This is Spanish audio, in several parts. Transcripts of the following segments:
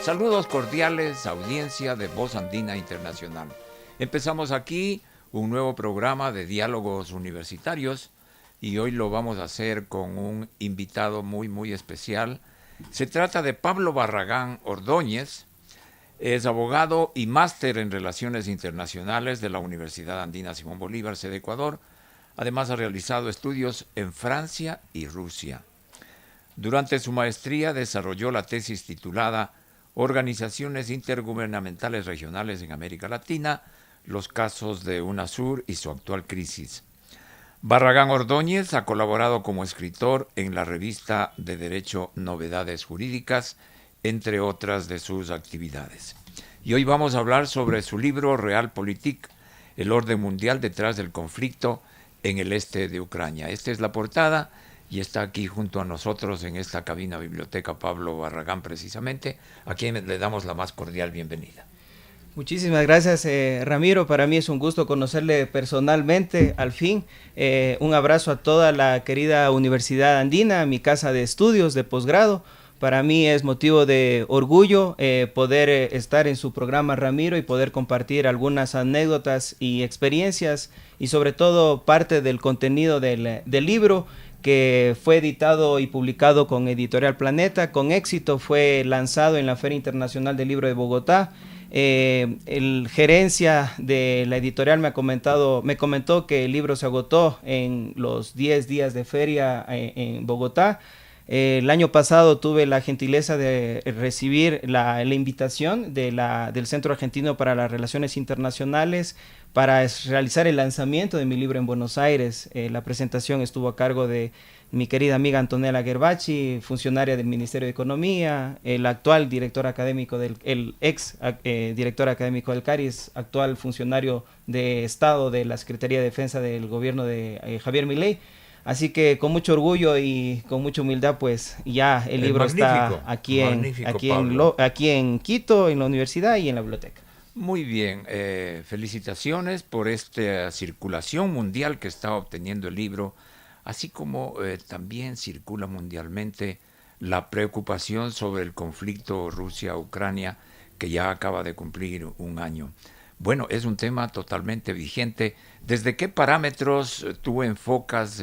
Saludos cordiales, audiencia de Voz Andina Internacional. Empezamos aquí un nuevo programa de diálogos universitarios y hoy lo vamos a hacer con un invitado muy especial. Se trata de Pablo Barragán Ordóñez, es abogado y máster en Relaciones Internacionales de la Universidad Andina Simón Bolívar, sede Ecuador. Además ha realizado estudios en Francia y Rusia. Durante su maestría desarrolló la tesis titulada Organizaciones Intergubernamentales Regionales en América Latina, los casos de UNASUR y su actual crisis. Barragán Ordóñez ha colaborado como escritor en la revista de Derecho Novedades Jurídicas, entre otras de sus actividades. Y hoy vamos a hablar sobre su libro Realpolitik, el orden mundial detrás del conflicto en el este de Ucrania. Esta es la portada. Y está aquí junto a nosotros en esta cabina biblioteca Pablo Barragán precisamente, a quien le damos la más cordial bienvenida. Muchísimas gracias, Ramiro. Para mí es un gusto conocerle personalmente, al fin. Un abrazo a toda la querida Universidad Andina, mi casa de estudios de posgrado. Para mí es motivo de orgullo poder estar en su programa, Ramiro, y poder compartir algunas anécdotas y experiencias y sobre todo parte del contenido del libro, que fue editado y publicado con Editorial Planeta. Con éxito fue lanzado en la Feria Internacional del Libro de Bogotá. El gerencia de la editorial me comentó que el libro se agotó en los 10 días de feria en Bogotá. El año pasado tuve la gentileza de recibir la invitación del Centro Argentino para las Relaciones Internacionales para realizar el lanzamiento de mi libro en Buenos Aires. La presentación estuvo a cargo de mi querida amiga Antonella Gerbachi, funcionaria del Ministerio de Economía, el actual director académico ex director académico del CARIES, actual funcionario de Estado de la Secretaría de Defensa del gobierno de Javier Milei. Así que con mucho orgullo y con mucha humildad, pues ya el libro está aquí en Quito, en la universidad y en la biblioteca. Muy bien, felicitaciones por esta circulación mundial que está obteniendo el libro, así como también circula mundialmente la preocupación sobre el conflicto Rusia-Ucrania, que ya acaba de cumplir un año. Bueno, es un tema totalmente vigente. ¿Desde qué parámetros tú enfocas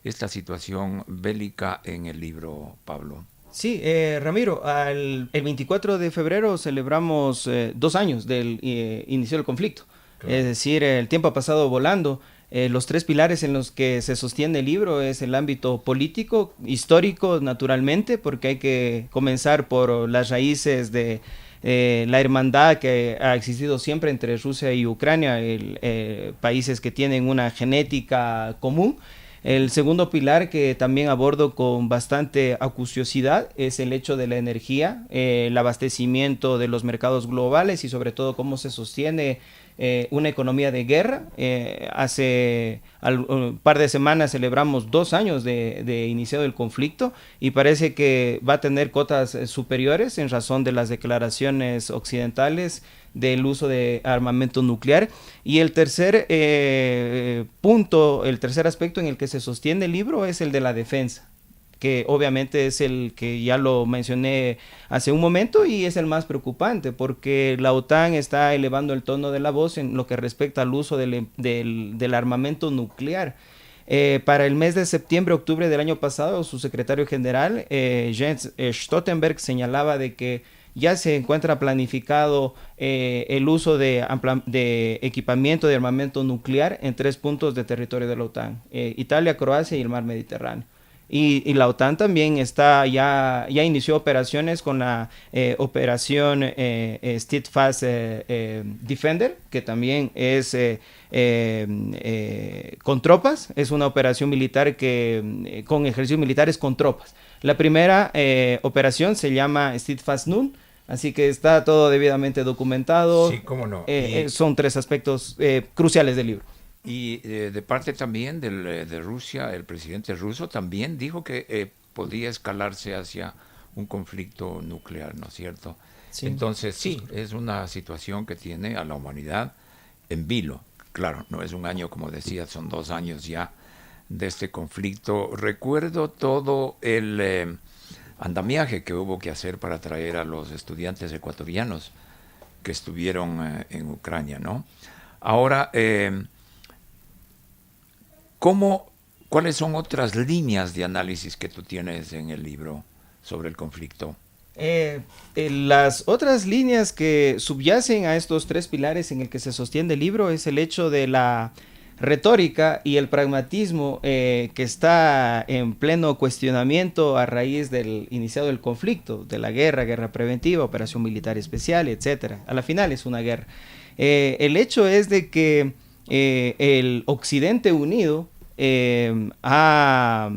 esta situación bélica en el libro, Pablo? Sí, Ramiro, el 24 de febrero celebramos 2 años del inicio del conflicto. Claro. Es decir, el tiempo ha pasado volando. Los 3 pilares en los que se sostiene el libro es el ámbito político, histórico, naturalmente, porque hay que comenzar por las raíces de la hermandad que ha existido siempre entre Rusia y Ucrania, países que tienen una genética común. El segundo pilar, que también abordo con bastante acuciosidad, es el hecho de la energía, el abastecimiento de los mercados globales y sobre todo cómo se sostiene una economía de guerra. Hace un par de semanas celebramos 2 años de iniciado el conflicto y parece que va a tener cotas superiores en razón de las declaraciones occidentales del uso de armamento nuclear. Y el tercer el tercer aspecto en el que se sostiene el libro es el de la defensa, que obviamente es el que ya lo mencioné hace un momento y es el más preocupante, porque la OTAN está elevando el tono de la voz en lo que respecta al uso del armamento nuclear. Para el mes de septiembre-octubre del año pasado, su secretario general, Jens Stoltenberg, señalaba de que ya se encuentra planificado el uso de equipamiento de armamento nuclear en 3 puntos de territorio de la OTAN, Italia, Croacia y el mar Mediterráneo. Y la OTAN también ya inició operaciones con la operación Steadfast Defender, que también es con tropas. Es una operación militar con ejercicios militares con tropas. La primera operación se llama Steadfast Nun, así que está todo debidamente documentado. Sí, cómo no. Son 3 aspectos cruciales del libro. Y de parte también de Rusia, el presidente ruso también dijo que podía escalarse hacia un conflicto nuclear, ¿no es cierto? Sí. Entonces sí, es una situación que tiene a la humanidad en vilo. Claro, no es un año, como decía, son 2 años ya de este conflicto. Recuerdo todo el andamiaje que hubo que hacer para traer a los estudiantes ecuatorianos que estuvieron en Ucrania, ¿no? Ahora, ¿cuáles son otras líneas de análisis que tú tienes en el libro sobre el conflicto? Las otras líneas que subyacen a estos 3 pilares en el que se sostiene el libro es el hecho de la retórica y el pragmatismo que está en pleno cuestionamiento a raíz del iniciado del conflicto, de la guerra preventiva, operación militar especial, etcétera. A la final es una guerra. El hecho es de que el Occidente Unido ha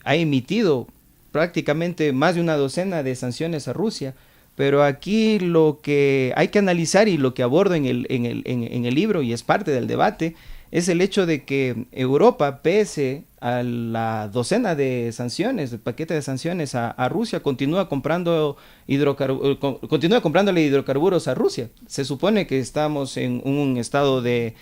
emitido prácticamente más de una docena de sanciones a Rusia, pero aquí lo que hay que analizar y lo que abordo en el libro, y es parte del debate, es el hecho de que Europa, pese a la docena de sanciones, el paquete de sanciones a Rusia, continúa comprándole hidrocarburos a Rusia. Se supone que estamos en un estado de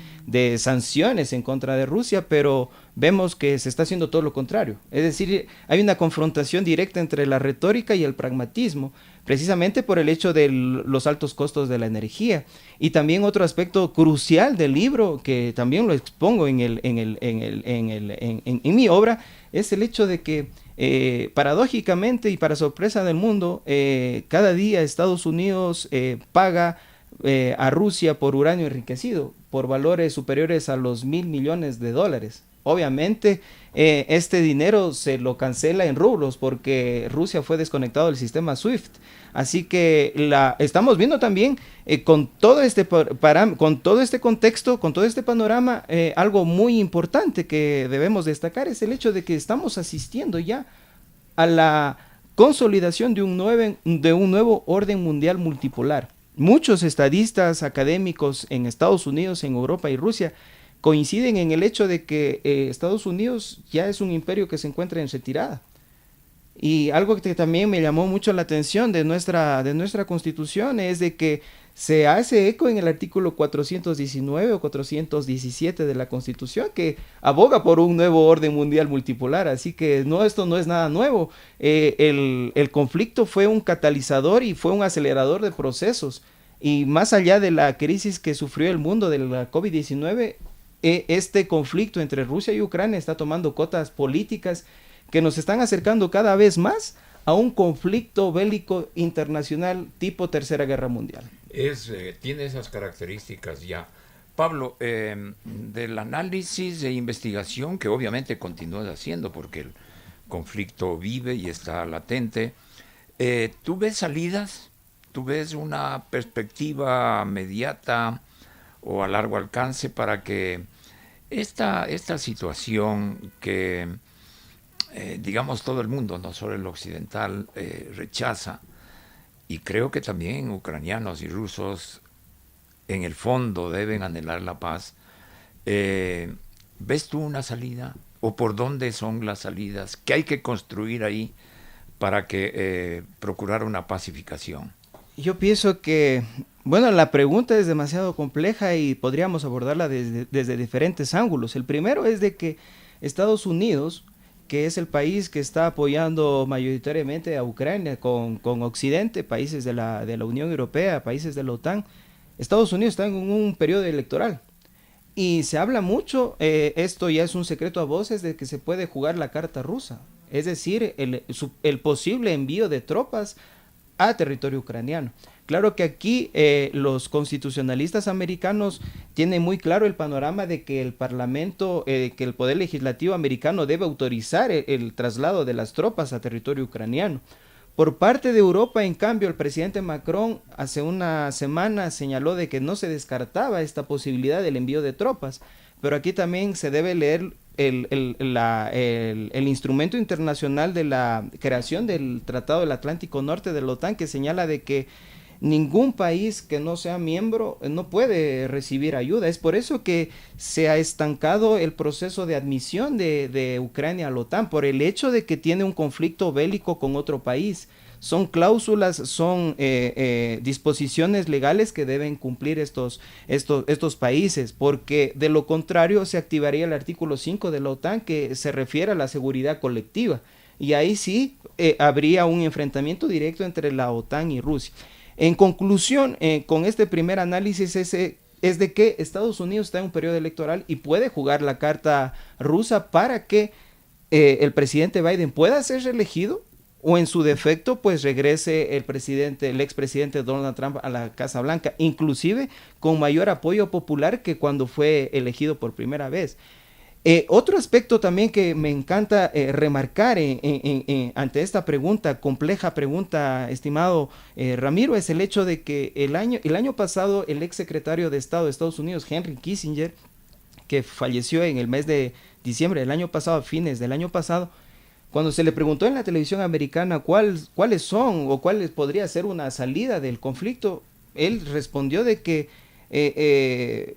sanciones en contra de Rusia, pero vemos que se está haciendo todo lo contrario. Es decir, hay una confrontación directa entre la retórica y el pragmatismo, precisamente por el hecho de los altos costos de la energía. Y también otro aspecto crucial del libro, que también lo expongo en mi obra, es el hecho de que paradójicamente y para sorpresa del mundo, cada día Estados Unidos paga a Rusia por uranio enriquecido por valores superiores a los $1.000 millones. Obviamente este dinero se lo cancela en rublos porque Rusia fue desconectado del sistema SWIFT. Así que estamos viendo también con todo este contexto, con todo este panorama, algo muy importante que debemos destacar es el hecho de que estamos asistiendo ya a la consolidación de un nuevo orden mundial multipolar. Muchos estadistas académicos en Estados Unidos, en Europa y Rusia coinciden en el hecho de que Estados Unidos ya es un imperio que se encuentra en retirada. Y algo que también me llamó mucho la atención de nuestra Constitución es de que se hace eco en el artículo 419 o 417 de la Constitución que aboga por un nuevo orden mundial multipolar. Así que esto no es nada nuevo. El conflicto fue un catalizador y fue un acelerador de procesos. Y más allá de la crisis que sufrió el mundo de la COVID-19, este conflicto entre Rusia y Ucrania está tomando cotas políticas que nos están acercando cada vez más a un conflicto bélico internacional tipo Tercera Guerra Mundial. Tiene esas características ya. Pablo, del análisis e investigación que obviamente continúas haciendo porque el conflicto vive y está latente, ¿tú ves salidas? ¿Tú ves una perspectiva mediata o a largo alcance para que esta situación que, digamos, todo el mundo, no solo el occidental, rechaza, y creo que también ucranianos y rusos en el fondo deben anhelar la paz, ¿ves tú una salida? ¿O por dónde son las salidas? ¿Qué hay que construir ahí para que procurar una pacificación? Yo pienso que, bueno, la pregunta es demasiado compleja y podríamos abordarla desde diferentes ángulos. El primero es de que Estados Unidos, que es el país que está apoyando mayoritariamente a Ucrania con Occidente, países de la Unión Europea, países de la OTAN, Estados Unidos está en un periodo electoral. Y se habla mucho, esto ya es un secreto a voces, de que se puede jugar la carta rusa. Es decir, el posible envío de tropas a territorio ucraniano. Claro que aquí los constitucionalistas americanos tienen muy claro el panorama de que el Parlamento, que el Poder Legislativo americano debe autorizar el traslado de las tropas a territorio ucraniano. Por parte de Europa, en cambio, el presidente Macron hace una semana señaló de que no se descartaba esta posibilidad del envío de tropas, pero aquí también se debe leer el instrumento internacional de la creación del Tratado del Atlántico Norte de la OTAN, que señala de que ningún país que no sea miembro no puede recibir ayuda. Es por eso que se ha estancado el proceso de admisión de Ucrania a la OTAN, por el hecho de que tiene un conflicto bélico con otro país. Son cláusulas, son disposiciones legales que deben cumplir estos países, porque de lo contrario se activaría el artículo 5 de la OTAN, que se refiere a la seguridad colectiva, y ahí sí habría un enfrentamiento directo entre la OTAN y Rusia. En conclusión, con este primer análisis es de que Estados Unidos está en un periodo electoral y puede jugar la carta rusa para que el presidente Biden pueda ser reelegido, o en su defecto pues regrese el expresidente Donald Trump a la Casa Blanca, inclusive con mayor apoyo popular que cuando fue elegido por primera vez. Otro aspecto también que me encanta remarcar ante esta pregunta, compleja pregunta, estimado Ramiro, es el hecho de que el año pasado el ex secretario de Estado de Estados Unidos, Henry Kissinger, que falleció en el mes de diciembre del año pasado, a fines del año pasado, cuando se le preguntó en la televisión americana cuáles son o cuál podría ser una salida del conflicto, él respondió de que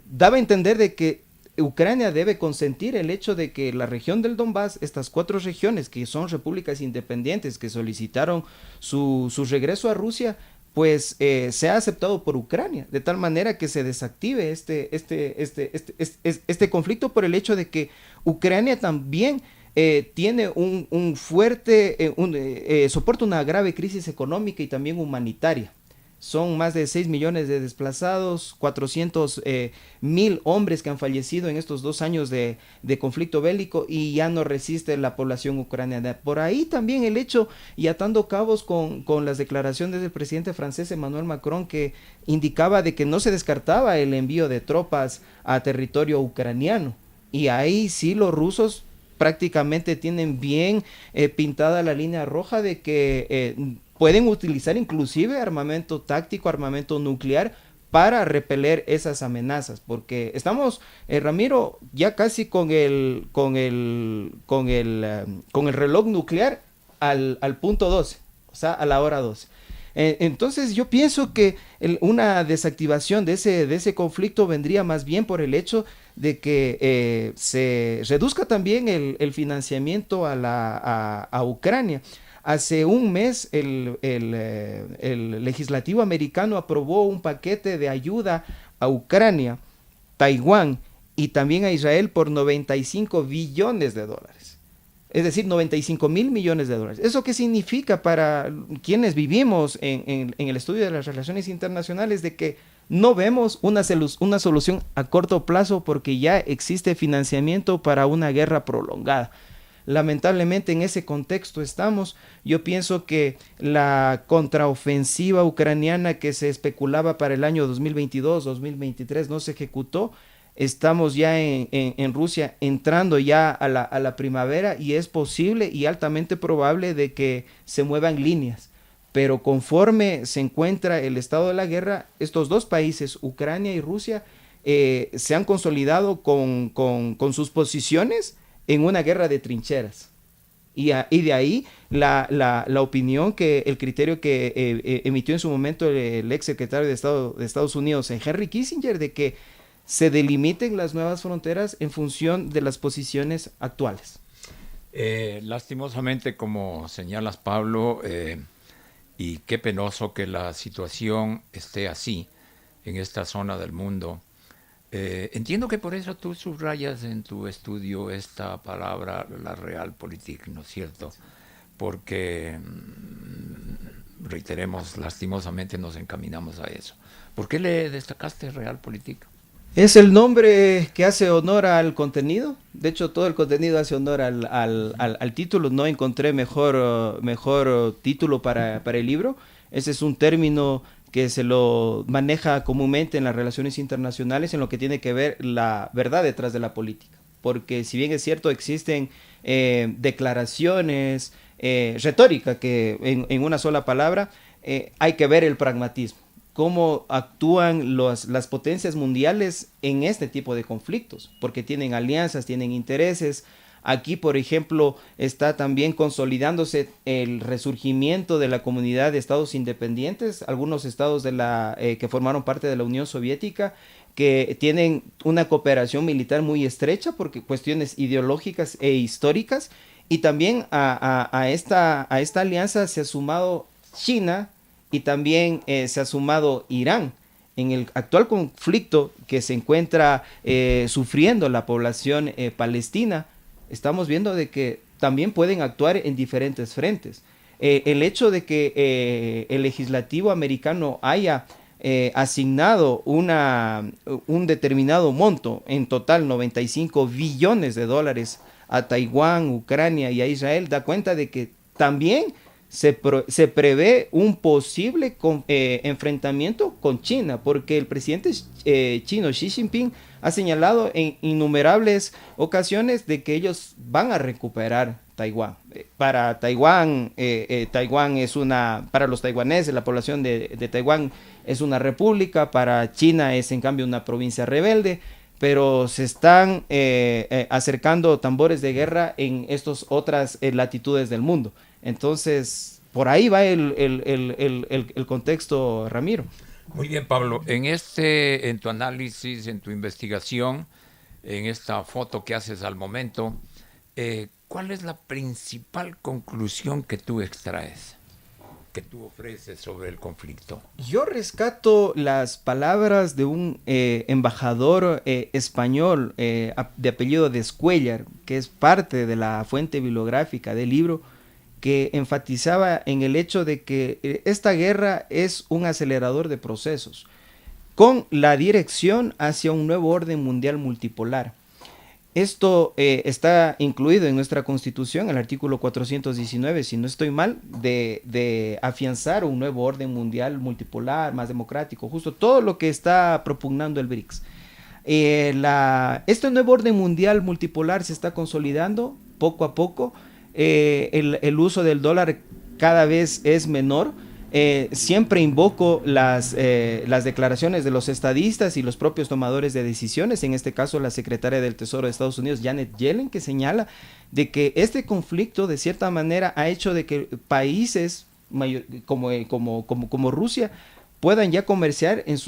daba a entender de que Ucrania debe consentir el hecho de que la región del Donbass, estas 4 regiones que son repúblicas independientes que solicitaron su regreso a Rusia, pues sea aceptado por Ucrania, de tal manera que se desactive este conflicto, por el hecho de que Ucrania también tiene un fuerte, soporta una grave crisis económica y también humanitaria. Son más de 6 millones de desplazados, 400,000 hombres que han fallecido en estos 2 años de conflicto bélico, y ya no resiste la población ucraniana. Por ahí también el hecho, y atando cabos con las declaraciones del presidente francés Emmanuel Macron, que indicaba de que no se descartaba el envío de tropas a territorio ucraniano. Y ahí sí los rusos prácticamente tienen bien pintada la línea roja de que pueden utilizar inclusive armamento táctico, armamento nuclear, para repeler esas amenazas, porque estamos, Ramiro, ya casi con el reloj nuclear al punto 12, o sea, a la hora 12. Entonces yo pienso que una desactivación de ese conflicto vendría más bien por el hecho de que se reduzca también el financiamiento a Ucrania. Hace un mes el legislativo americano aprobó un paquete de ayuda a Ucrania, Taiwán y también a Israel por 95 billones de dólares. Es decir, 95,000 millones de dólares. ¿Eso qué significa para quienes vivimos en el estudio de las relaciones internacionales? De que no vemos una solución a corto plazo, porque ya existe financiamiento para una guerra prolongada. Lamentablemente en ese contexto estamos. Yo pienso que la contraofensiva ucraniana que se especulaba para el año 2022-2023 no se ejecutó. Estamos ya en Rusia entrando ya a la primavera, y es posible y altamente probable de que se muevan líneas. Pero conforme se encuentra el estado de la guerra, estos 2 países, Ucrania y Rusia, se han consolidado con sus posiciones en una guerra de trincheras. Y de ahí la opinión, el criterio que emitió en su momento el ex secretario de Estado de Estados Unidos, Henry Kissinger, de que se delimiten las nuevas fronteras en función de las posiciones actuales. Lastimosamente, como señalas, Pablo, y qué penoso que la situación esté así en esta zona del mundo. Entiendo que por eso tú subrayas en tu estudio esta palabra, la realpolitik, ¿no es cierto? Porque, reiteremos, lastimosamente nos encaminamos a eso. ¿Por qué le destacaste realpolitik? Es el nombre que hace honor al contenido. De hecho, todo el contenido hace honor al título. No encontré mejor título para el libro. Ese es un término que se lo maneja comúnmente en las relaciones internacionales, en lo que tiene que ver la verdad detrás de la política. Porque si bien es cierto, existen declaraciones, retórica, que en una sola palabra, hay que ver el pragmatismo. Cómo actúan las potencias mundiales en este tipo de conflictos, porque tienen alianzas, tienen intereses. Aquí, por ejemplo, está también consolidándose el resurgimiento de la comunidad de estados independientes, algunos estados que formaron parte de la Unión Soviética, que tienen una cooperación militar muy estrecha por cuestiones ideológicas e históricas, y también a esta alianza se ha sumado China y también se ha sumado Irán. En el actual conflicto que se encuentra sufriendo la población palestina, estamos viendo de que también pueden actuar en diferentes frentes. El hecho de que el legislativo americano haya asignado un determinado monto, en total 95 billones de dólares, a Taiwán, Ucrania y a Israel, da cuenta de que también se prevé un posible enfrentamiento con China, porque el presidente chino Xi Jinping ha señalado en innumerables ocasiones de que ellos van a recuperar Taiwán. Para Taiwán, para los taiwaneses, la población de Taiwán es una república, para China es en cambio una provincia rebelde, pero se están acercando tambores de guerra en estas otras latitudes del mundo. Entonces, por ahí va el contexto, Ramiro. Muy bien, Pablo. En tu análisis, en tu investigación, en esta foto que haces al momento, ¿cuál es la principal conclusión que tú extraes, que tú ofreces sobre el conflicto? Yo rescato las palabras de un embajador español de apellido de Cuéllar, que es parte de la fuente bibliográfica del libro, que enfatizaba en el hecho de que esta guerra es un acelerador de procesos, con la dirección hacia un nuevo orden mundial multipolar. Esto está incluido en nuestra Constitución, el artículo 419, si no estoy mal, de afianzar un nuevo orden mundial multipolar, más democrático, justo todo lo que está propugnando el BRICS. Este nuevo orden mundial multipolar se está consolidando poco a poco. El uso del dólar cada vez es menor. Siempre invoco las declaraciones de los estadistas y los propios tomadores de decisiones, en este caso la secretaria del Tesoro de Estados Unidos, Janet Yellen, que señala de que este conflicto de cierta manera ha hecho de que países como Rusia puedan ya comerciar en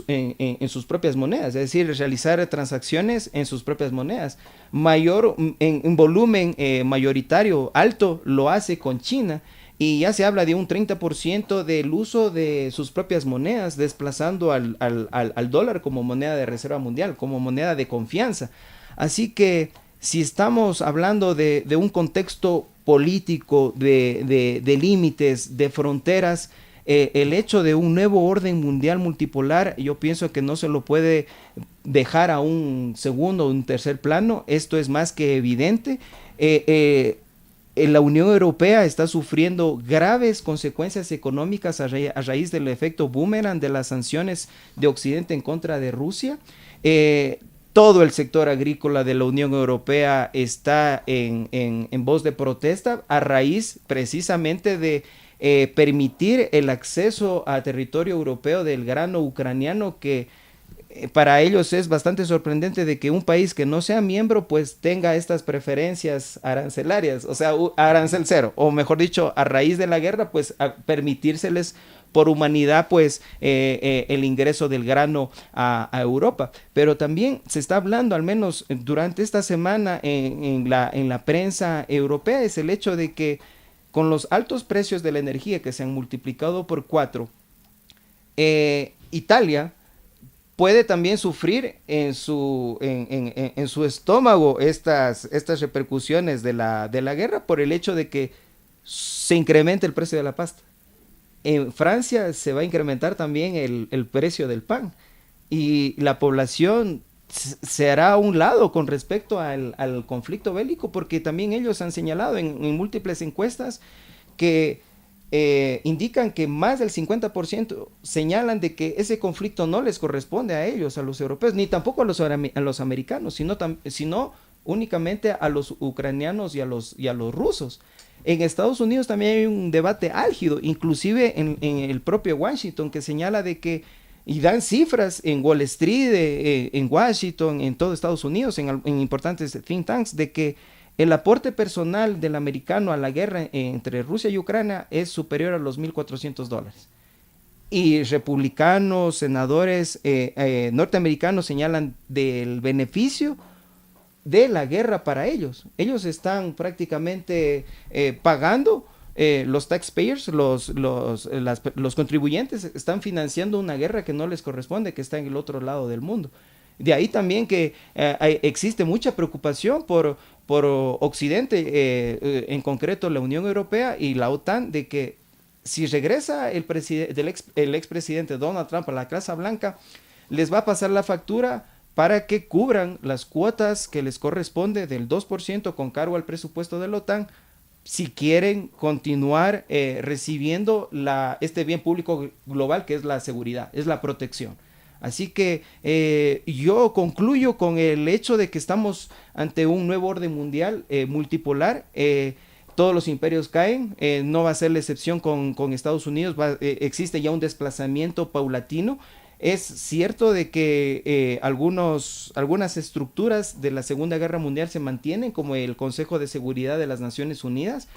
sus propias monedas, es decir, realizar transacciones en sus propias monedas. En volumen mayoritario alto lo hace con China, y ya se habla de un 30% del uso de sus propias monedas, desplazando al dólar como moneda de reserva mundial, como moneda de confianza. Así que si estamos hablando de un contexto político, de límites, de fronteras, el hecho de un nuevo orden mundial multipolar, yo pienso que no se lo puede dejar a un segundo o un tercer plano. Esto es más que evidente. La Unión Europea está sufriendo graves consecuencias económicas a raíz del efecto boomerang de las sanciones de Occidente en contra de Rusia. Todo el sector agrícola de la Unión Europea está en voz de protesta a raíz precisamente de permitir el acceso a territorio europeo del grano ucraniano, que para ellos es bastante sorprendente de que un país que no sea miembro pues tenga estas preferencias arancelarias, o sea, arancel cero, o mejor dicho, a raíz de la guerra pues a permitírseles por humanidad pues el ingreso del grano a Europa. Pero también se está hablando, al menos durante esta semana en la prensa europea, es el hecho de que con los altos precios de la energía que se han multiplicado por 4, Italia puede también sufrir en su estómago estas repercusiones de la guerra, por el hecho de que se incrementa el precio de la pasta. En Francia se va a incrementar también el precio del pan, y la población se hará a un lado con respecto al conflicto bélico, porque también ellos han señalado en múltiples encuestas que indican que más del 50% señalan de que ese conflicto no les corresponde a ellos, a los europeos, ni tampoco a los americanos, sino únicamente a los ucranianos y a los rusos. En Estados Unidos también hay un debate álgido, inclusive en el propio Washington, que señala de que, y dan cifras en Wall Street, en Washington, en todo Estados Unidos, en importantes think tanks, de que El aporte personal del americano a la guerra entre Rusia y Ucrania es superior a los $1,400. Y republicanos, senadores norteamericanos señalan del beneficio de la guerra para ellos. Ellos están prácticamente pagando, los taxpayers, los contribuyentes están financiando una guerra que no les corresponde, que está en el otro lado del mundo. De ahí también que existe mucha preocupación por Occidente, en concreto la Unión Europea y la OTAN, de que si regresa el expresidente Donald Trump a la Casa Blanca, les va a pasar la factura para que cubran las cuotas que les corresponde del 2% con cargo al presupuesto de la OTAN, si quieren continuar recibiendo este bien público global que es la seguridad, es la protección. Así que yo concluyo con el hecho de que estamos ante un nuevo orden mundial multipolar. Todos los imperios caen, no va a ser la excepción con Estados Unidos, existe ya un desplazamiento paulatino. Es cierto de que algunas estructuras de la Segunda Guerra Mundial se mantienen, como el Consejo de Seguridad de las Naciones Unidas,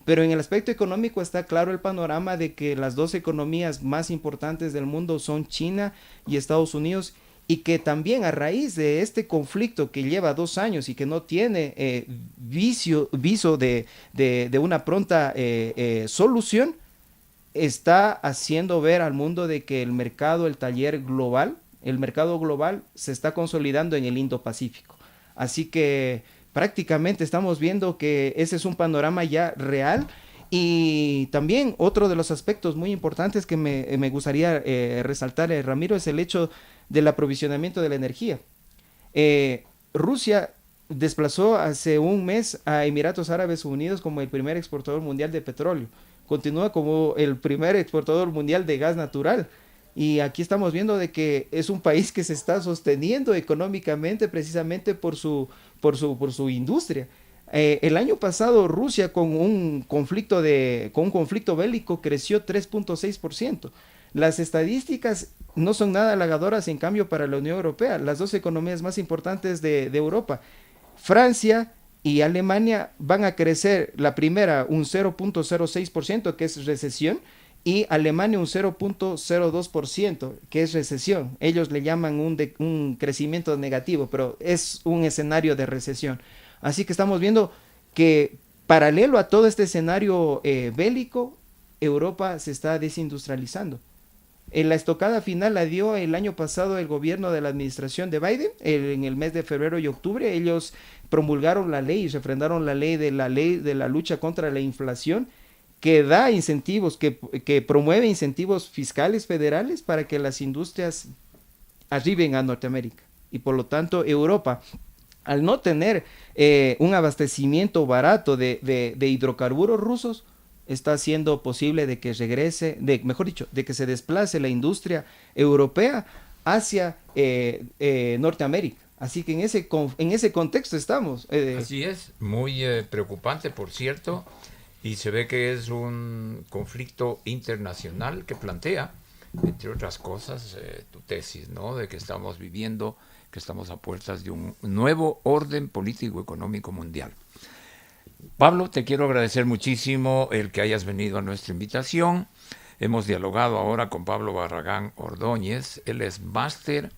pero en el aspecto económico está claro el panorama de que las dos economías más importantes del mundo son China y Estados Unidos, y que también a raíz de este conflicto que lleva 2 años y que no tiene viso de una pronta solución, está haciendo ver al mundo de que el mercado global se está consolidando en el Indo-Pacífico. Así que prácticamente estamos viendo que ese es un panorama ya real. Y también otro de los aspectos muy importantes que me gustaría resaltar, Ramiro, es el hecho del aprovisionamiento de la energía. Rusia desplazó hace un mes a Emiratos Árabes Unidos como el primer exportador mundial de petróleo. Continúa como el primer exportador mundial de gas natural. Y aquí estamos viendo de que es un país que se está sosteniendo económicamente precisamente por su industria. El año pasado Rusia con un conflicto bélico creció 3.6%. Las estadísticas no son nada halagadoras, en cambio, para la Unión Europea, las dos economías más importantes de Europa. Francia y Alemania van a crecer, la primera un 0.06%, que es recesión, y Alemania un 0.02%, que es recesión. Ellos le llaman un crecimiento negativo, pero es un escenario de recesión. Así que estamos viendo que paralelo a todo este escenario bélico, Europa se está desindustrializando. La estocada final la dio el año pasado el gobierno de la administración de Biden. En el mes de febrero y octubre ellos promulgaron la ley y refrendaron la ley de la lucha contra la inflación, que da incentivos, que promueve incentivos fiscales federales para que las industrias arriben a Norteamérica. Y por lo tanto Europa, al no tener un abastecimiento barato de hidrocarburos rusos, está haciendo posible de que de que se desplace la industria europea hacia Norteamérica. Así que en ese contexto estamos. Así es, muy preocupante, por cierto, y se ve que es un conflicto internacional que plantea, entre otras cosas, tu tesis, ¿no? De que estamos a puertas de un nuevo orden político-económico mundial. Pablo, te quiero agradecer muchísimo el que hayas venido a nuestra invitación. Hemos dialogado ahora con Pablo Barragán Ordóñez. Él es máster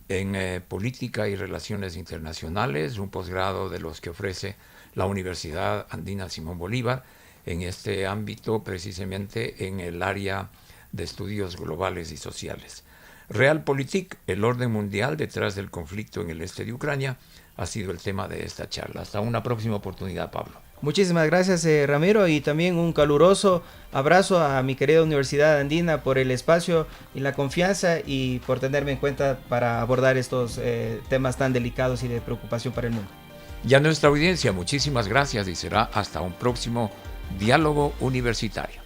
en Política y Relaciones Internacionales, un posgrado de los que ofrece la Universidad Andina Simón Bolívar, en este ámbito precisamente en el área de estudios globales y sociales. Realpolitik, el orden mundial detrás del conflicto en el este de Ucrania, ha sido el tema de esta charla. Hasta una próxima oportunidad, Pablo. Muchísimas gracias, Ramiro, y también un caluroso abrazo a mi querida Universidad Andina por el espacio y la confianza y por tenerme en cuenta para abordar estos temas tan delicados y de preocupación para el mundo. Y a nuestra audiencia, muchísimas gracias y será hasta un próximo Diálogo Universitario.